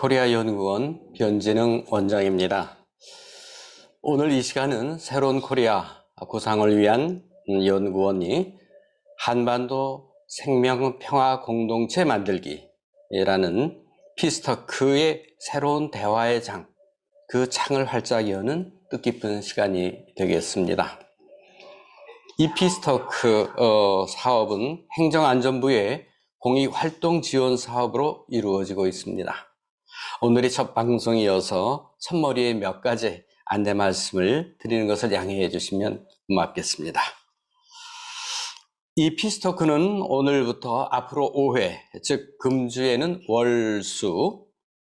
코리아 연구원 변진흥 원장입니다. 오늘 이 시간은 새로운 코리아 구상을 위한 연구원이 한반도 생명평화 공동체 만들기라는 피스터크의 새로운 대화의 장, 그 창을 활짝 여는 뜻깊은 시간이 되겠습니다. 이 피스터크 사업은 행정안전부의 공익활동 지원 사업으로 이루어지고 있습니다. 오늘이 첫 방송이어서 첫머리에 몇 가지 안내 말씀을 드리는 것을 양해해 주시면 고맙겠습니다. 이 피스토크는 오늘부터 앞으로 5회, 즉 금주에는 월수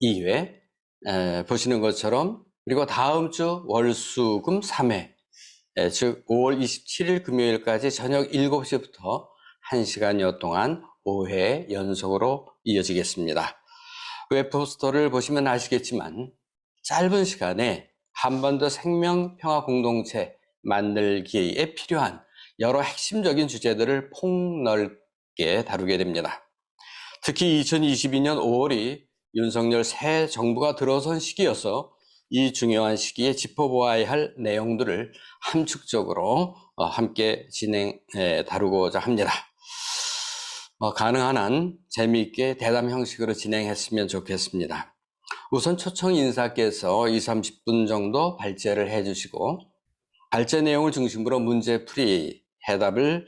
2회 보시는 것처럼, 그리고 다음 주 월수금 3회, 즉 5월 27일 금요일까지 저녁 7시부터 1시간여 동안 5회 연속으로 이어지겠습니다. 웹포스터를 보시면 아시겠지만 짧은 시간에 한반도 생명평화 공동체 만들기에 필요한 여러 핵심적인 주제들을 폭넓게 다루게 됩니다. 특히 2022년 5월이 윤석열 새 정부가 들어선 시기여서 이 중요한 시기에 짚어보아야 할 내용들을 함축적으로 함께 다루고자 합니다. 가능한 한 재미있게 대담 형식으로 진행했으면 좋겠습니다. 우선 초청 인사께서 20, 30분 정도 발제를 해주시고, 발제 내용을 중심으로 문제풀이 해답을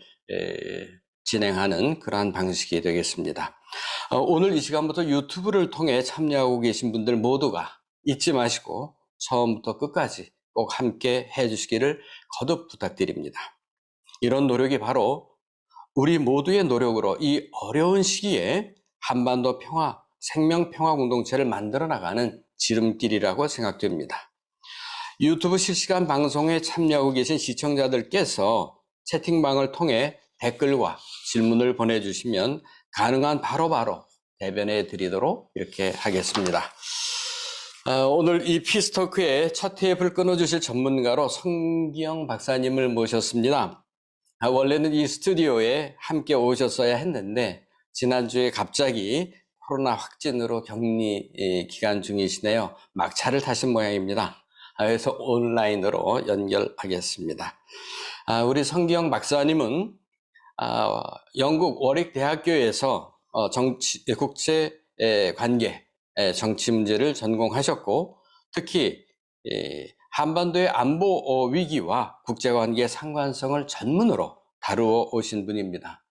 진행하는 그러한 방식이 되겠습니다. 오늘 이 시간부터 유튜브를 통해 참여하고 계신 분들 모두가 잊지 마시고 처음부터 끝까지 꼭 함께 해주시기를 거듭 부탁드립니다. 이런 노력이 바로 우리 모두의 노력으로 이 어려운 시기에 한반도 평화, 생명평화 공동체를 만들어 나가는 지름길이라고 생각됩니다. 유튜브 실시간 방송에 참여하고 계신 시청자들께서 채팅방을 통해 댓글과 질문을 보내주시면 가능한 바로바로 대변해 드리도록 이렇게 하겠습니다. 오늘 이 피스토크의 첫 테이프를 끊어주실 전문가로 성기영 박사님을 모셨습니다. 원래는 이 스튜디오에 함께 오셨어야 했는데 지난주에 갑자기 코로나 확진으로 격리 기간 중이시네요. 막차를 타신 모양입니다. 그래서 온라인으로 연결하겠습니다. 우리 성기영 박사님은 영국 워릭 대학교에서 국제관계, 정치 문제를 전공하셨고, 특히 한반도의 안보 위기와 국제관계의 상관성을 전문으로 다루어 오신 분입니다.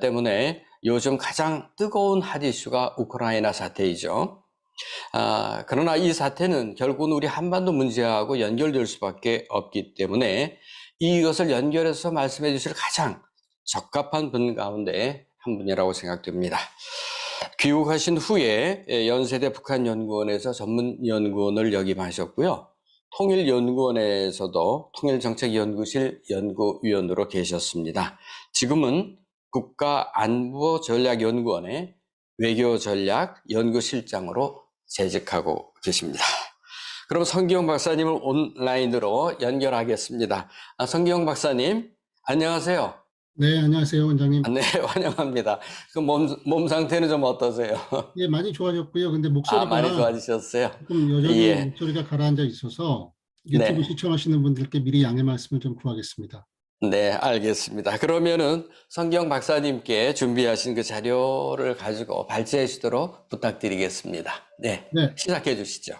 때문에 요즘 가장 뜨거운 핫 이슈가 우크라이나 사태이죠. 그러나 이 사태는 결국은 우리 한반도 문제하고 연결될 수밖에 없기 때문에 이것을 연결해서 말씀해 주실 가장 적합한 분 가운데 한 분이라고 생각됩니다. 귀국하신 후에 연세대 북한연구원에서 전문연구원을 역임하셨고요. 통일연구원에서도 통일정책연구실 연구위원으로 계셨습니다. 지금은 국가안보전략연구원의 외교전략연구실장으로 재직하고 계십니다. 그럼 성기영 박사님을 온라인으로 연결하겠습니다. 성기영 박사님, 안녕하세요. 네, 안녕하세요, 원장님. 네, 환영합니다. 그 몸 상태는 좀 어떠세요? 예, 많이 좋아졌고요. 근데 목소리가 많이 좋아지셨어요? 조금 여전히 예. 목소리가 가라앉아 있어서 유튜브 네. 시청하시는 분들께 미리 양해 말씀을 좀 구하겠습니다. 네, 알겠습니다. 그러면은 성기영 박사님께 준비하신 그 자료를 가지고 발제해 주도록 부탁드리겠습니다. 네, 네. 시작해 주시죠.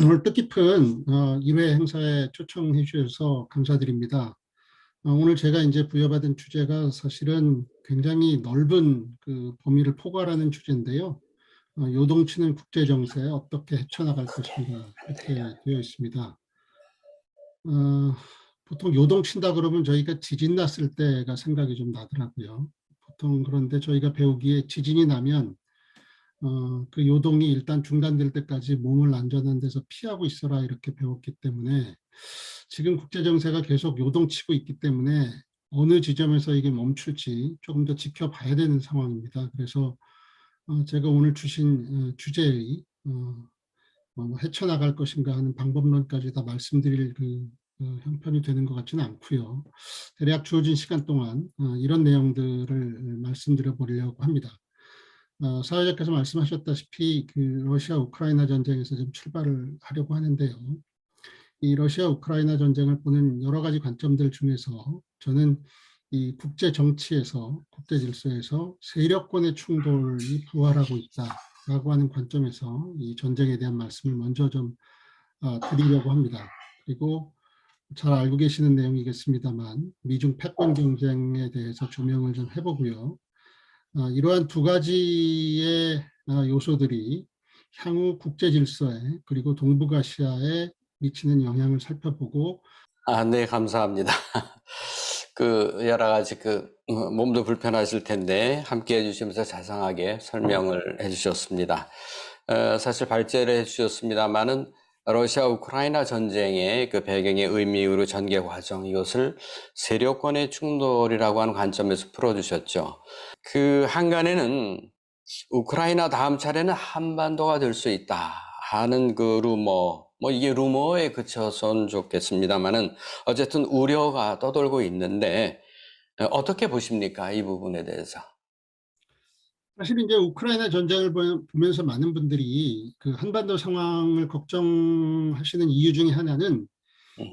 오늘 뜻깊은 1회 행사에 초청해 주셔서 감사드립니다. 오늘 제가 이제 부여받은 주제가 사실은 굉장히 넓은 그 범위를 포괄하는 주제인데요. 요동치는 국제정세 어떻게 헤쳐나갈 것인가 이렇게 되어 있습니다. 보통 요동친다 그러면 저희가 지진 났을 때가 생각이 좀 나더라고요. 보통 그런데 저희가 배우기에 지진이 나면 그 요동이 일단 중단될 때까지 몸을 안전한 데서 피하고 있어라 이렇게 배웠기 때문에 지금 국제정세가 계속 요동치고 있기 때문에 어느 지점에서 이게 멈출지 조금 더 지켜봐야 되는 상황입니다. 그래서 제가 오늘 주신 주제의 헤쳐나갈 것인가 하는 방법론까지 다 말씀드릴 형편이 되는 것 같지는 않고요. 대략 주어진 시간 동안 이런 내용들을 말씀드려 보려고 합니다. 사회자께서 말씀하셨다시피 그 러시아 우크라이나 전쟁에서 좀 출발을 하려고 하는데요. 이 러시아 우크라이나 전쟁을 보는 여러 가지 관점들 중에서 저는 이 국제 정치에서, 국제 질서에서 세력권의 충돌이 부활하고 있다라고 하는 관점에서 이 전쟁에 대한 말씀을 먼저 좀 드리려고 합니다. 그리고 잘 알고 계시는 내용이겠습니다만 미중 패권 경쟁에 대해서 조명을 좀 해보고요. 이러한 두 가지의 요소들이 향후 국제 질서에 그리고 동북아시아에 미치는 영향을 살펴보고. 네, 감사합니다. 여러 가지 몸도 불편하실 텐데 함께 해주시면서 자상하게 설명을 해주셨습니다. 사실 발제를 해주셨습니다만은 러시아 우크라이나 전쟁의 그 배경의 의미로 전개 과정, 이것을 세력권의 충돌이라고 하는 관점에서 풀어주셨죠. 그 한간에는 우크라이나 다음 차례는 한반도가 될 수 있다 하는 그 루머, 이게 루머에 그쳐선 좋겠습니다만은 어쨌든 우려가 떠돌고 있는데 어떻게 보십니까? 이 부분에 대해서. 사실 이제 우크라이나 전쟁을 보면서 많은 분들이 그 한반도 상황을 걱정하시는 이유 중에 하나는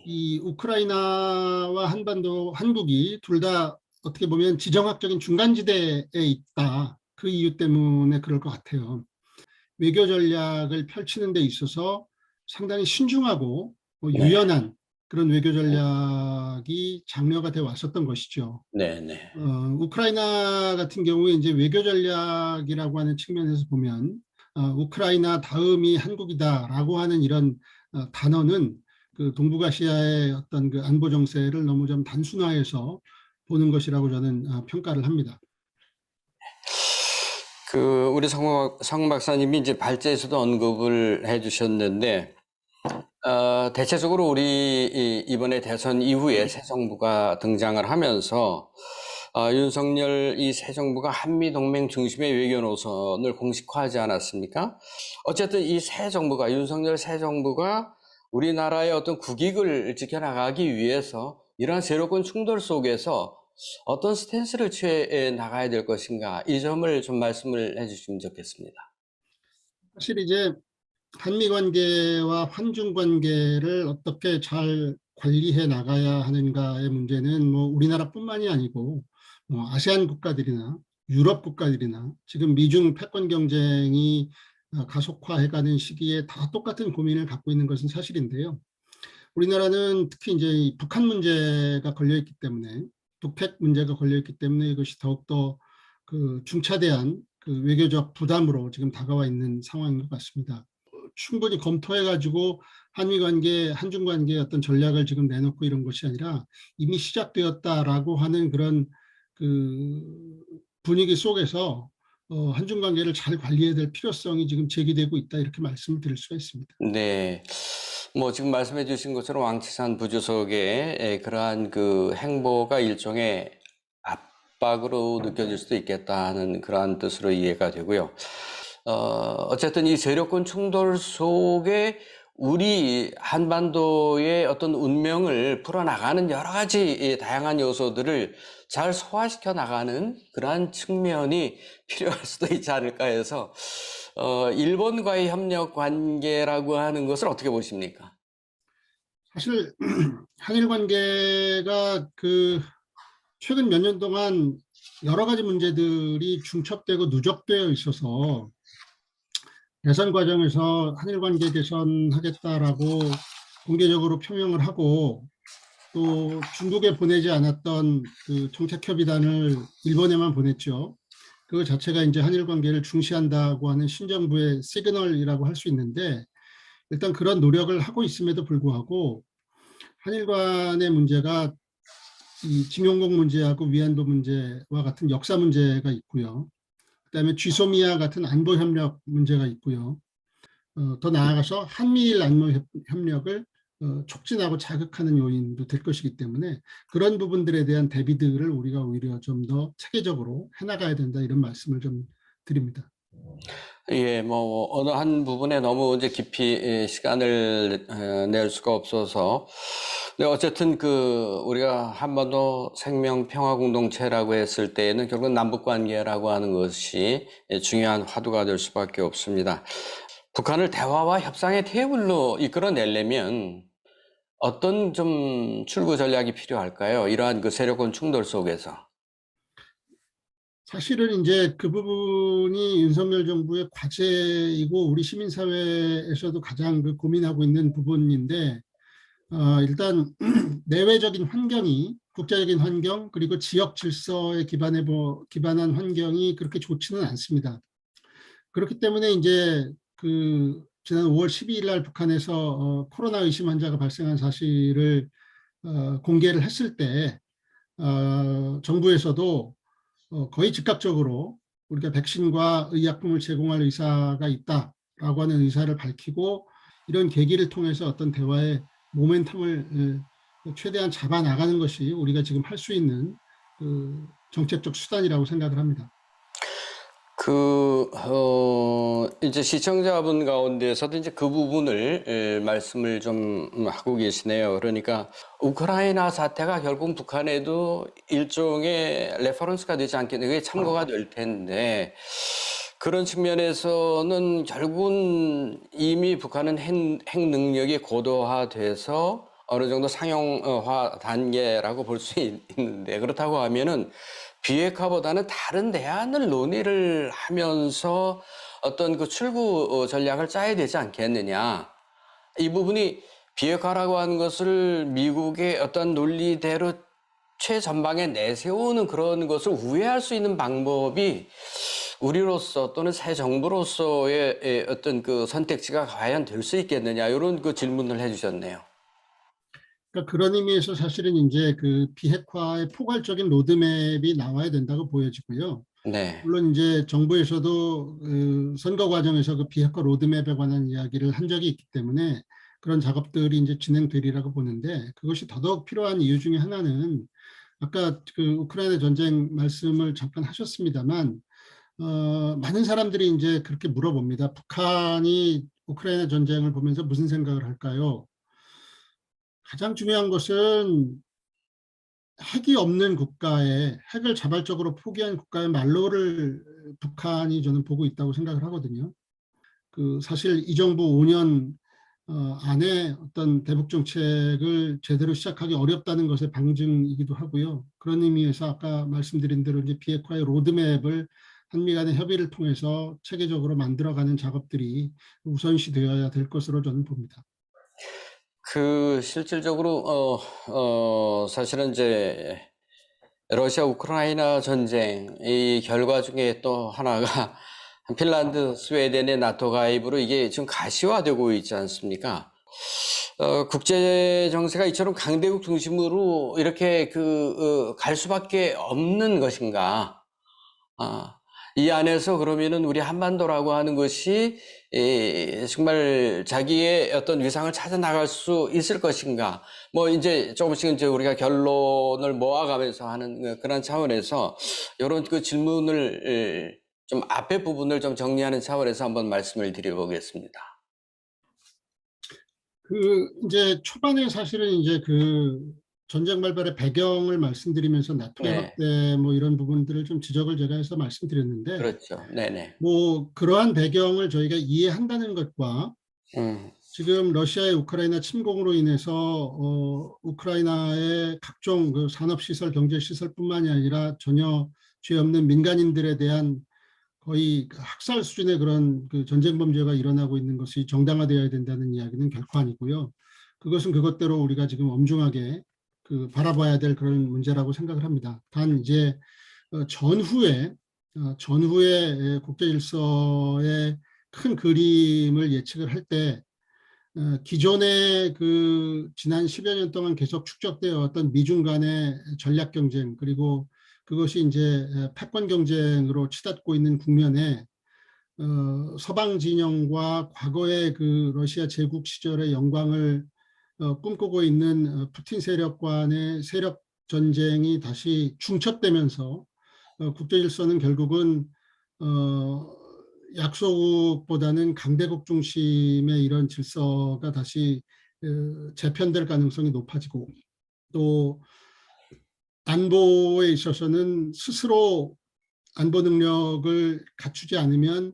이 우크라이나와 한반도, 한국이 둘 다 어떻게 보면 지정학적인 중간지대에 있다. 그 이유 때문에 그럴 것 같아요. 외교 전략을 펼치는 데 있어서 상당히 신중하고 네, 유연한 그런 외교 전략이 장려가 되어 왔었던 것이죠. 네, 네. 우크라이나 같은 경우에 이제 외교 전략이라고 하는 측면에서 보면 우크라이나 다음이 한국이다라고 하는 이런 단어는 그 동북아시아의 어떤 그 안보 정세를 너무 좀 단순화해서 보는 것이라고 저는 평가를 합니다. 우리 성 박사님이 이제 발제에서도 언급을 해주셨는데, 대체적으로 이번에 대선 이후에 새 정부가 등장을 하면서, 윤석열 이 새 정부가 한미동맹 중심의 외교 노선을 공식화하지 않았습니까? 어쨌든 이 새 정부가, 윤석열 새 정부가 우리나라의 어떤 국익을 지켜나가기 위해서 이러한 세력권 충돌 속에서 어떤 스탠스를 취해 나가야 될 것인가, 이 점을 좀 말씀을 해주시면 좋겠습니다. 사실 이제 한미 관계와 환중 관계를 어떻게 잘 관리해 나가야 하는가의 문제는 뭐 우리나라뿐만이 아니고 아세안 국가들이나 유럽 국가들이나 지금 미중 패권 경쟁이 가속화해가는 시기에 다 똑같은 고민을 갖고 있는 것은 사실인데요. 우리나라는 특히 이제 북한 문제가 걸려 있기 때문에, 북핵 문제가 걸려 있기 때문에 이것이 더욱더 그 중차대한 그 외교적 부담으로 지금 다가와 있는 상황인 것 같습니다. 충분히 검토해가지고 한미 관계, 한중 관계의 어떤 전략을 지금 내놓고 이런 것이 아니라 이미 시작되었다라고 하는 그런 그 분위기 속에서 한중 관계를 잘 관리해야 될 필요성이 지금 제기되고 있다, 이렇게 말씀을 드릴 수가 있습니다. 네. 지금 말씀해 주신 것처럼 왕岐산 부주석의 그러한 그 행보가 일종의 압박으로 느껴질 수도 있겠다 하는 그러한 뜻으로 이해가 되고요. 어쨌든 이 세력권 충돌 속에 우리 한반도의 어떤 운명을 풀어나가는 여러 가지 다양한 요소들을 잘 소화시켜 나가는 그러한 측면이 필요할 수도 있지 않을까 해서 일본과의 협력 관계라고 하는 것을 어떻게 보십니까? 사실 한일 관계가 그 최근 몇 년 동안 여러 가지 문제들이 중첩되고 누적되어 있어서 대선 과정에서 한일 관계 개선하겠다라고 공개적으로 표명을 하고, 또 중국에 보내지 않았던 그 정책협의단을 일본에만 보냈죠. 그 자체가 이제 한일 관계를 중시한다고 하는 신정부의 시그널이라고 할 수 있는데, 일단 그런 노력을 하고 있음에도 불구하고 한일 간의 문제가 이 징용공 문제하고 위안부 문제와 같은 역사 문제가 있고요. 그다음에 쥐소미아 같은 안보 협력 문제가 있고요. 더 나아가서 한미일 안보 협력을 촉진하고 자극하는 요인도 될 것이기 때문에 그런 부분들에 대한 대비들을 우리가 오히려 좀 더 체계적으로 해나가야 된다, 이런 말씀을 좀 드립니다. 예, 뭐 어느 한 부분에 너무 이제 깊이 시간을 낼 수가 없어서, 근데 어쨌든 그 우리가 한반도 생명 평화 공동체라고 했을 때에는 결국은 남북 관계라고 하는 것이 중요한 화두가 될 수밖에 없습니다. 북한을 대화와 협상의 테이블로 이끌어내려면 어떤 좀 출구 전략이 필요할까요? 이러한 그 세력권 충돌 속에서. 사실은 이제 그 부분이 윤석열 정부의 과제이고 우리 시민사회에서도 가장 그 고민하고 있는 부분인데, 일단 내외적인 환경이 국제적인 환경 그리고 지역 질서에 기반한 환경이 그렇게 좋지는 않습니다. 그렇기 때문에 이제 그 지난 5월 12일 날 북한에서 코로나 의심 환자가 발생한 사실을 공개를 했을 때 정부에서도 거의 즉각적으로 우리가 백신과 의약품을 제공할 의사가 있다라고 하는 의사를 밝히고, 이런 계기를 통해서 어떤 대화의 모멘텀을 최대한 잡아 나가는 것이 우리가 지금 할 수 있는 그 정책적 수단이라고 생각을 합니다. 이제 시청자분 가운데서도 이제 그 부분을 말씀을 좀 하고 계시네요. 그러니까 우크라이나 사태가 결국 북한에도 일종의 레퍼런스가 되지 않겠냐, 그게 참고가 될 텐데, 그런 측면에서는 결국은 이미 북한은 핵 능력이 고도화돼서 어느 정도 상용화 단계라고 볼 수 있는데, 그렇다고 하면은 비핵화보다는 다른 대안을 논의를 하면서 어떤 그 출구 전략을 짜야 되지 않겠느냐. 이 부분이 비핵화라고 하는 것을 미국의 어떤 논리대로 최전방에 내세우는 그런 것을 우회할 수 있는 방법이 우리로서 또는 새 정부로서의 어떤 그 선택지가 과연 될 수 있겠느냐, 이런 그 질문을 해주셨네요. 그러니까 그런 의미에서 사실은 이제 그 비핵화의 포괄적인 로드맵이 나와야 된다고 보여지고요. 네. 물론 이제 정부에서도 그 선거 과정에서 그 비핵화 로드맵에 관한 이야기를 한 적이 있기 때문에 그런 작업들이 이제 진행되리라고 보는데, 그것이 더더욱 필요한 이유 중에 하나는 아까 그 우크라이나 전쟁 말씀을 잠깐 하셨습니다만, 많은 사람들이 이제 그렇게 물어봅니다. 북한이 우크라이나 전쟁을 보면서 무슨 생각을 할까요? 가장 중요한 것은 핵이 없는 국가에, 핵을 자발적으로 포기한 국가의 말로를 북한이 저는 보고 있다고 생각을 하거든요. 그 사실 이 정부 5년 안에 어떤 대북 정책을 제대로 시작하기 어렵다는 것의 방증이기도 하고요. 그런 의미에서 아까 말씀드린 대로 이제 비핵화의 로드맵을 한미 간의 협의를 통해서 체계적으로 만들어가는 작업들이 우선시 되어야 될 것으로 저는 봅니다. 실질적으로, 사실은 이제 러시아 우크라이나 전쟁 이 결과 중에 또 하나가 핀란드, 스웨덴의 나토 가입으로 이게 지금 가시화되고 있지 않습니까? 국제 정세가 이처럼 강대국 중심으로 이렇게 갈 수밖에 없는 것인가? 아, 이 안에서 그러면은 우리 한반도라고 하는 것이 정말 자기의 어떤 위상을 찾아 나갈 수 있을 것인가? 뭐 이제 조금씩 이제 우리가 결론을 모아가면서 하는 그런 차원에서 이런 그 질문을 좀 앞에 부분을 좀 정리하는 차원에서 한번 말씀을 드려보겠습니다. 그 이제 초반에 사실은 이제 그 전쟁 발발의 배경을 말씀드리면서 나토 네, 해방 때 뭐 이런 부분들을 좀 지적을 제가 해서 말씀드렸는데, 그렇죠. 네네. 뭐 그러한 배경을 저희가 이해한다는 것과 음, 지금 러시아의 우크라이나 침공으로 인해서 우크라이나의 각종 그 산업시설, 경제시설뿐만이 아니라 전혀 죄 없는 민간인들에 대한 거의 그 학살 수준의 그런 그 전쟁 범죄가 일어나고 있는 것이 정당화되어야 된다는 이야기는 결코 아니고요. 그것은 그것대로 우리가 지금 엄중하게 그 바라봐야 될 그런 문제라고 생각을 합니다. 단 이제 전후에 국제 질서의 큰 그림을 예측을 할 때, 기존의 그 지난 10여 년 동안 계속 축적되어 왔던 미중 간의 전략 경쟁, 그리고 그것이 이제 패권 경쟁으로 치닫고 있는 국면에 서방 진영과 과거의 그 러시아 제국 시절의 영광을 꿈꾸고 있는 푸틴 세력 간의 세력 전쟁이 다시 중첩되면서 국제 질서는 결국은 어, 약소국보다는 강대국 중심의 이런 질서가 다시 재편될 가능성이 높아지고, 또 안보에 있어서는 스스로 안보 능력을 갖추지 않으면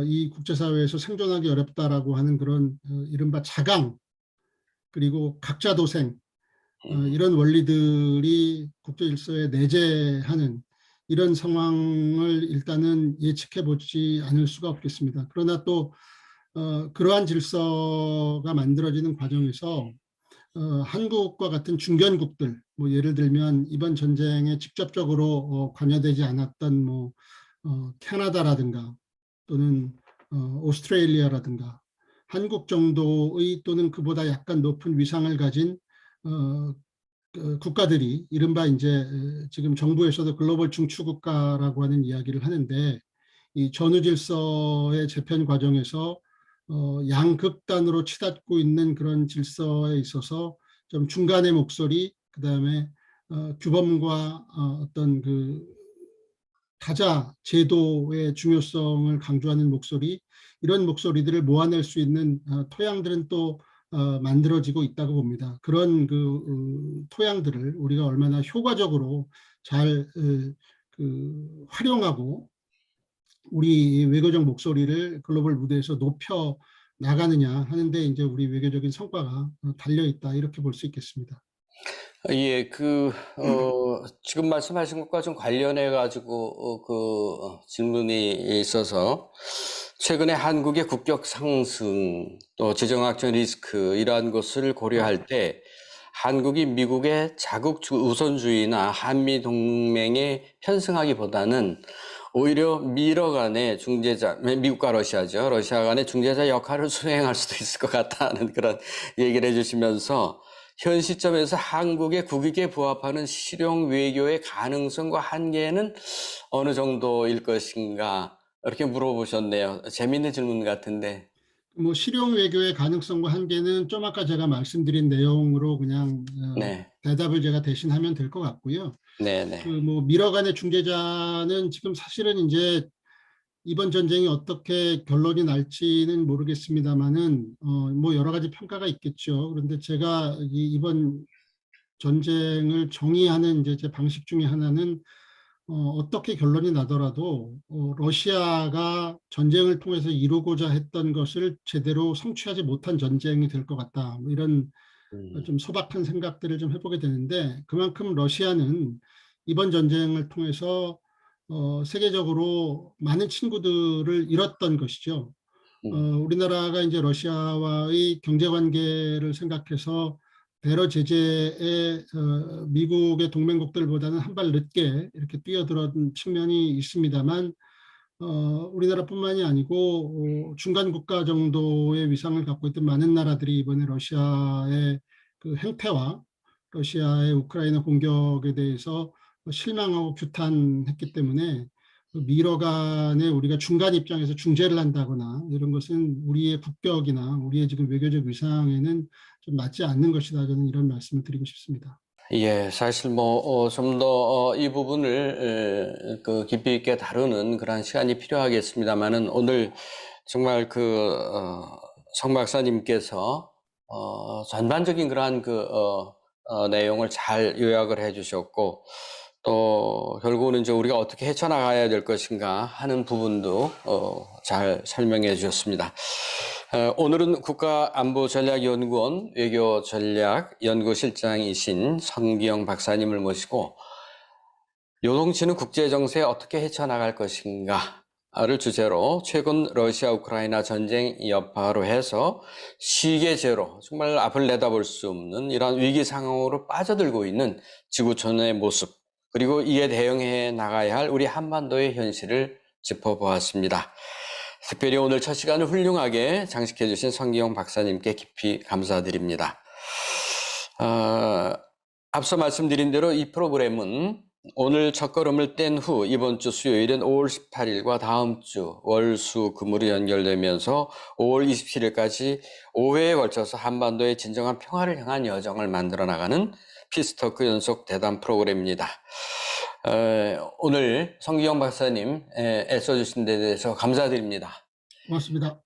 이 국제사회에서 생존하기 어렵다라고 하는 그런 이른바 자강, 그리고 각자 도생, 이런 원리들이 국제 질서에 내재하는 이런 상황을 일단은 예측해 보지 않을 수가 없겠습니다. 그러나 또 그러한 질서가 만들어지는 과정에서 한국과 같은 중견국들, 뭐 예를 들면 이번 전쟁에 직접적으로 관여되지 않았던 뭐 캐나다라든가 또는 오스트레일리아라든가 한국 정도의 또는 그보다 약간 높은 위상을 가진 국가들이 이른바 이제 지금 정부에서도 글로벌 중추국가라고 하는 이야기를 하는데, 이 전후 질서의 재편 과정에서 양극단으로 치닫고 있는 그런 질서에 있어서 좀 중간의 목소리, 그다음에 규범과 어떤 그 다자 제도의 중요성을 강조하는 목소리, 이런 목소리들을 모아낼 수 있는 토양들은 또 만들어지고 있다고 봅니다. 그런 그 토양들을 우리가 얼마나 효과적으로 잘 활용하고 우리 외교적 목소리를 글로벌 무대에서 높여 나가느냐 하는데 이제 우리 외교적인 성과가 달려 있다, 이렇게 볼 수 있겠습니다. 예, 지금 말씀하신 것과 좀 관련해 가지고 질문이 있어서, 최근에 한국의 국격 상승 또 지정학적 리스크 이러한 것을 고려할 때 한국이 미국의 자국 우선주의나 한미 동맹에 편승하기보다는 오히려 미러 간의 중재자, 미국과 러시아죠. 러시아 간의 중재자 역할을 수행할 수도 있을 것 같다는 그런 얘기를 해주시면서, 현 시점에서 한국의 국익에 부합하는 실용 외교의 가능성과 한계는 어느 정도일 것인가, 이렇게 물어보셨네요. 재미있는 질문 같은데. 뭐 실용 외교의 가능성과 한계는 좀 아까 제가 말씀드린 내용으로 그냥 네, 대답을 제가 대신하면 될 것 같고요. 네, 네. 그 뭐 미러 간의 중재자는 지금 사실은 이제 이번 전쟁이 어떻게 결론이 날지는 모르겠습니다만은 뭐 여러 가지 평가가 있겠죠. 그런데 제가 이번 전쟁을 정의하는 이제 제 방식 중에 하나는 어떻게 결론이 나더라도 러시아가 전쟁을 통해서 이루고자 했던 것을 제대로 성취하지 못한 전쟁이 될 것 같다, 뭐 이런 좀 소박한 생각들을 좀 해보게 되는데, 그만큼 러시아는 이번 전쟁을 통해서 세계적으로 많은 친구들을 잃었던 것이죠. 우리나라가 이제 러시아와의 경제 관계를 생각해서 대러 제재에 미국의 동맹국들보다는 한 발 늦게 이렇게 뛰어들은 측면이 있습니다만, 우리나라뿐만이 아니고 중간 국가 정도의 위상을 갖고 있던 많은 나라들이 이번에 러시아의 그 행태와 러시아의 우크라이나 공격에 대해서 실망하고 규탄했기 때문에, 그 미러 간에 우리가 중간 입장에서 중재를 한다거나 이런 것은 우리의 국격이나 우리의 지금 외교적 위상에는 좀 맞지 않는 것이다, 저는 이런 말씀을 드리고 싶습니다. 예, 사실 좀 더 이 부분을 깊이 있게 다루는 그런 시간이 필요하겠습니다만은, 오늘 정말 성 박사님께서 전반적인 그러한 내용을 잘 요약을 해주셨고, 또 결국은 이제 우리가 어떻게 헤쳐나가야 될 것인가 하는 부분도 잘 설명해 주셨습니다. 오늘은 국가안보전략연구원 외교전략연구실장이신 성기영 박사님을 모시고, 요동치는 국제정세에 어떻게 헤쳐나갈 것인가를 주제로 최근 러시아 우크라이나 전쟁 여파로 해서 시계제로 정말 앞을 내다볼 수 없는 이러한 위기 상황으로 빠져들고 있는 지구촌의 모습, 그리고 이에 대응해 나가야 할 우리 한반도의 현실을 짚어보았습니다. 특별히 오늘 첫 시간을 훌륭하게 장식해 주신 성기영 박사님께 깊이 감사드립니다. 앞서 말씀드린 대로 이 프로그램은 오늘 첫걸음을 뗀 후 이번 주 수요일은 5월 18일과 다음 주 월수 금으로 연결되면서 5월 27일까지 5회에 걸쳐서 한반도의 진정한 평화를 향한 여정을 만들어 나가는 피스토크 연속 대담 프로그램입니다. 오늘 성기영 박사님 애써주신 데 대해서 감사드립니다. 고맙습니다.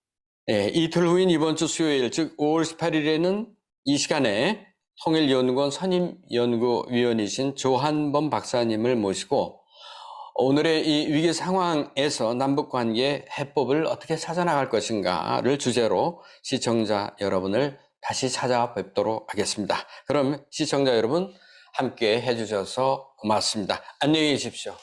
이틀 후인 이번 주 수요일, 즉 5월 18일에는 이 시간에 통일연구원 선임연구위원이신 조한범 박사님을 모시고 오늘의 이 위기 상황에서 남북관계 해법을 어떻게 찾아나갈 것인가를 주제로 시청자 여러분을 다시 찾아뵙도록 하겠습니다. 그럼 시청자 여러분 함께 해주셔서 고맙습니다. 안녕히 계십시오.